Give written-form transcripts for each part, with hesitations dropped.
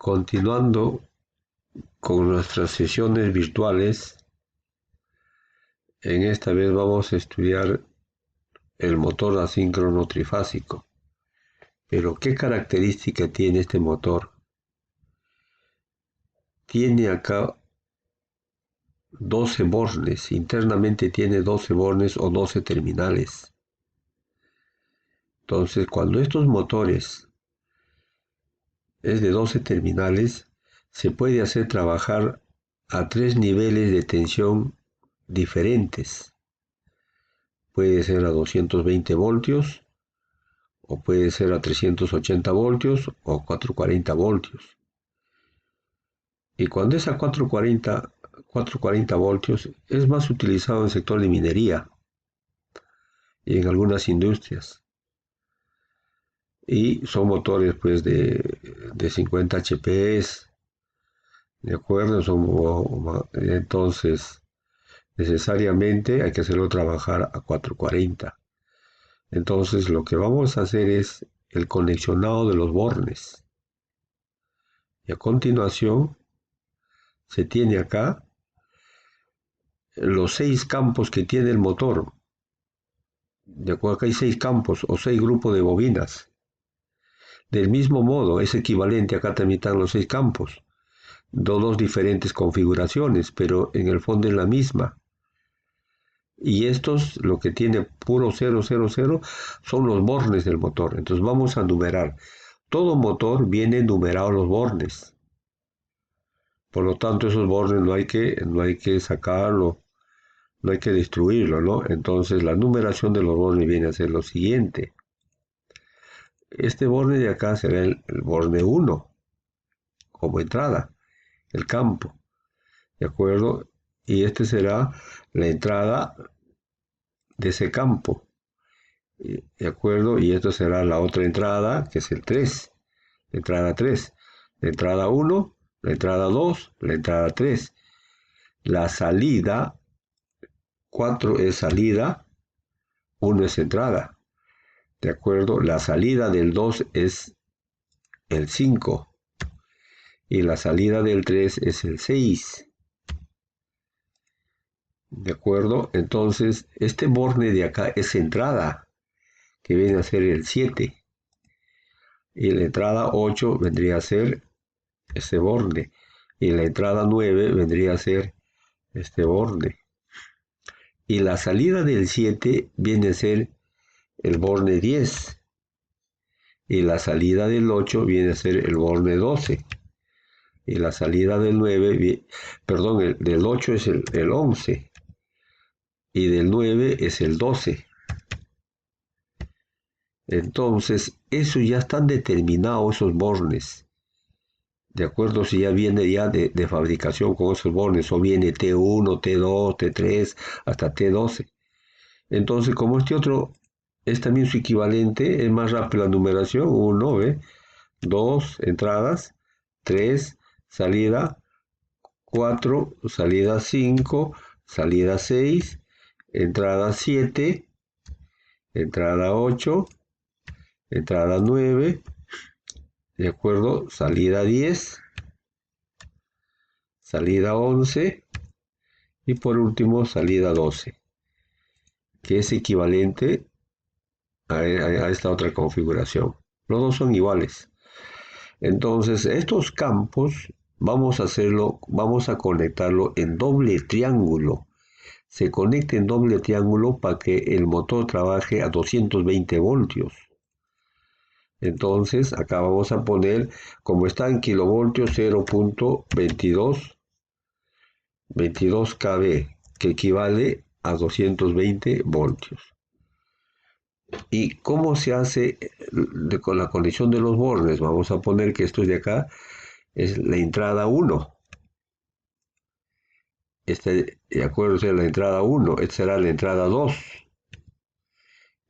Continuando con nuestras sesiones virtuales, en esta vez vamos a estudiar el motor asíncrono trifásico. Pero ¿qué característica tiene este motor? Tiene acá 12 bornes, internamente tiene 12 bornes o 12 terminales. Entonces, cuando estos motores es de 12 terminales, se puede hacer trabajar a 3 niveles de tensión diferentes. Puede ser a 220 voltios, o puede ser a 380 voltios o 440 voltios. Y cuando es a 440 voltios, es más utilizado en el sector de minería y en algunas industrias. Y son motores pues de 50 HPs, ¿de acuerdo? Entonces, necesariamente hay que hacerlo trabajar a 440. Entonces, lo que vamos a hacer es el conexionado de los bornes. Y a continuación, se tiene acá los 6 campos que tiene el motor. De acuerdo, acá hay 6 campos o 6 grupos de bobinas. Del mismo modo, es equivalente, acá también están los 6 campos. Dos diferentes configuraciones, pero en el fondo es la misma. Y estos, lo que tiene puro 000, son los bornes del motor. Entonces vamos a numerar. Todo motor viene numerado los bornes. Por lo tanto, esos bornes no hay que sacarlo, no hay que destruirlo, ¿no? Entonces la numeración de los bornes viene a ser lo siguiente. Este borne de acá será el borne 1, como entrada, el campo, ¿de acuerdo? Y este será la entrada de ese campo, ¿de acuerdo? Y esto será la otra entrada, que es el 3, la entrada 3, la entrada 1, la entrada 2, la entrada 3. La salida 4 es salida, 1 es entrada, ¿de acuerdo? La salida del 2 es el 5 y la salida del 3 es el 6. ¿De acuerdo? Entonces, este borne de acá es entrada, que viene a ser el 7. Y la entrada 8 vendría a ser este borne. Y la entrada 9 vendría a ser este borne. Y la salida del 7 viene a ser el borne 10. Y la salida del 8 viene a ser el borne 12. Y la salida del 9, perdón, del 8 es el 11. Y del 9 es el 12. Entonces, eso ya están determinados esos bornes. De acuerdo, si ya viene ya de fabricación con esos bornes, o viene T1, T2, T3, hasta T12. Entonces, como este otro es también su equivalente, es más rápido la numeración, 1, 2 entradas, 3 salida, 4 salida 5, salida 6, entrada 7, entrada 8, entrada 9, de acuerdo, salida 10, salida 11 y por último salida 12, que es equivalente a esta otra configuración. Los dos son iguales. Entonces, estos campos vamos a conectarlo en doble triángulo. Se conecta en doble triángulo para que el motor trabaje a 220 voltios. Entonces, acá vamos a poner, como está en kilovoltios, 0.22 kV, que equivale a 220 voltios. ¿Y cómo se hace con la conexión de los bornes? Vamos a poner que esto de acá es la entrada 1. De acuerdo, será la entrada 1. Esta será la entrada 2.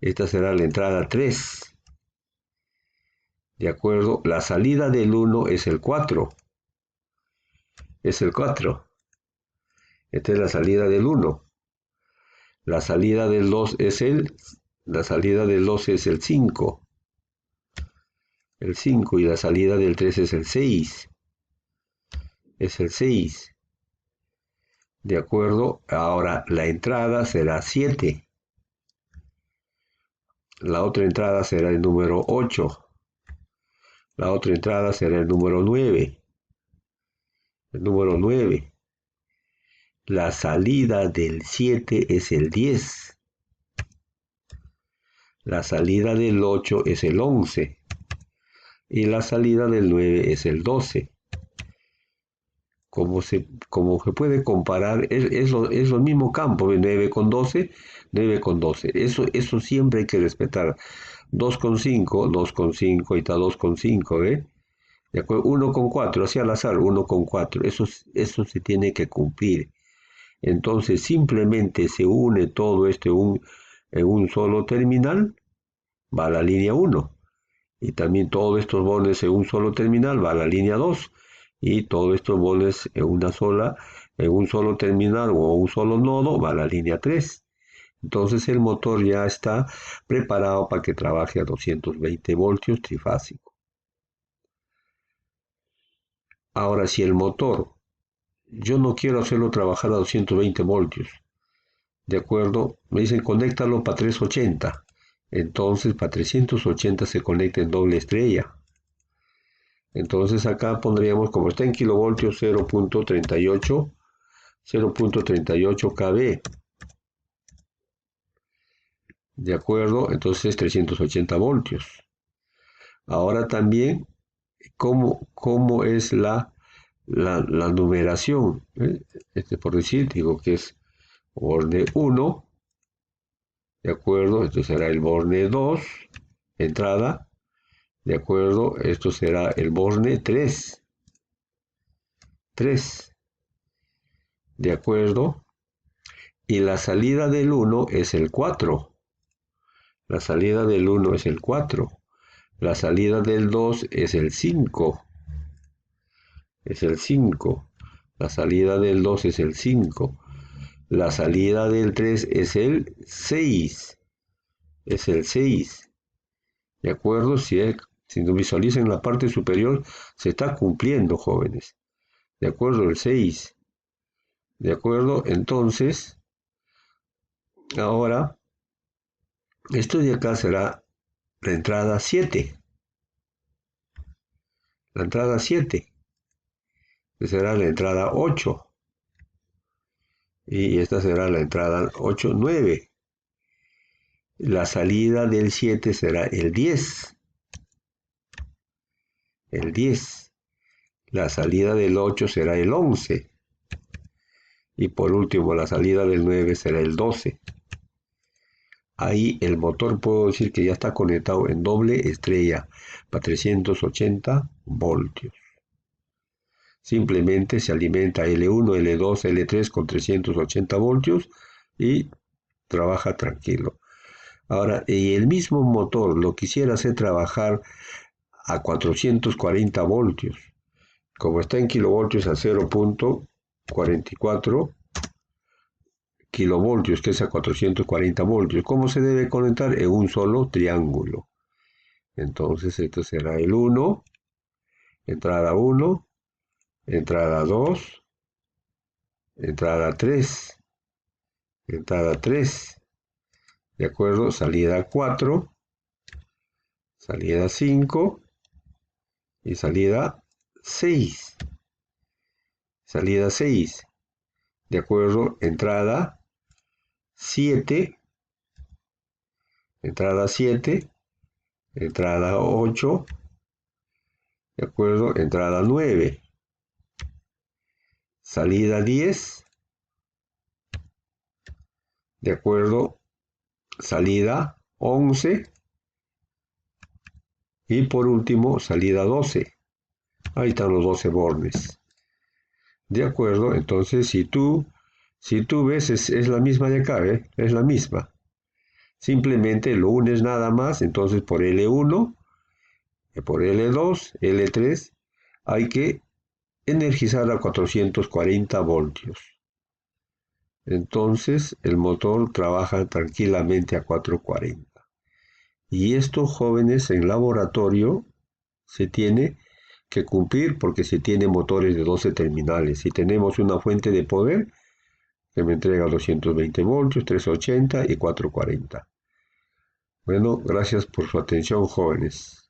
Esta será la entrada 3. De acuerdo, la salida del 1 es el 4. Es el 4. Esta es la salida del 1. La salida del 2 es la salida del 2 es el 5. El 5 y la salida del 3 es el 6. es el 6. ¿De acuerdo? Ahora la entrada será 7. La otra entrada será el número 8. La otra entrada será el número 9. El número 9. La salida del 7 es el 10. La salida del 8 es el 11. Y la salida del 9 es el 12. Como se puede comparar, es lo mismo campo, 9 con 12, 9 con 12. Eso siempre hay que respetar. 2,5, 2,5 y está 2,5, ¿eh? De acuerdo, 1 con 4, así al azar, 1 con 4. Eso se tiene que cumplir. Entonces simplemente se une todo esto en un solo terminal, va a la línea 1. Y también todos estos bornes en un solo terminal va a la línea 2. Y todos estos bornes en un solo terminal o un solo nodo va a la línea 3. Entonces el motor ya está preparado para que trabaje a 220 voltios trifásico. Ahora, si el motor, yo no quiero hacerlo trabajar a 220 voltios, ¿de acuerdo? Me dicen, conéctalo para 380. Entonces, para 380 se conecta en doble estrella. Entonces acá pondríamos, como está en kilovoltios, 0.38 kV. ¿De acuerdo? Entonces 380 voltios. Ahora también, ¿cómo es la numeración? Por decir, digo que es borne 1. ¿De acuerdo? Esto será el borne 2, entrada. ¿De acuerdo? Esto será el borne 3. ¿De acuerdo? Y la salida del 1 es el 4. La salida del 1 es el 4. La salida del 2 es el 5. Es el 5. La salida del 2 es el 5. La salida del 3 es el 6. Es el 6. ¿De acuerdo? Si nos visualizan en la parte superior, se está cumpliendo, jóvenes. ¿De acuerdo? El 6. ¿De acuerdo? Entonces, ahora, esto de acá será la entrada 7. La entrada 7. Que será la entrada 8. Y esta será la entrada 8, 9. La salida del 7 será el 10. El 10. La salida del 8 será el 11. Y por último, la salida del 9 será el 12. Ahí el motor puedo decir que ya está conectado en doble estrella para 380 voltios. Simplemente se alimenta L1, L2, L3 con 380 voltios y trabaja tranquilo. Ahora, y el mismo motor lo quisiera hacer trabajar a 440 voltios. Como está en kilovoltios a 0.44 kilovoltios, que es a 440 voltios. ¿Cómo se debe conectar? En un solo triángulo. Entonces, esto será el 1, entrada 1, entrada 2, entrada 3, entrada 3, ¿de acuerdo? Salida 4, salida 5 y salida 6. Salida 6, ¿de acuerdo? Entrada 7, entrada 7, entrada 8, ¿de acuerdo? Entrada 9, salida 10, ¿de acuerdo? Salida 11 y por último salida 12. Ahí están los 12 bornes. ¿De acuerdo? Entonces si tú ves es la misma de acá, ¿eh? Es la misma. Simplemente lo unes nada más, entonces por L1, por L2, L3, hay que energizar a 440 voltios. Entonces el motor trabaja tranquilamente a 440. Y esto, jóvenes, en laboratorio se tiene que cumplir porque se tiene motores de 12 terminales y tenemos una fuente de poder que me entrega 220 voltios, 380 y 440. Bueno, gracias por su atención, jóvenes.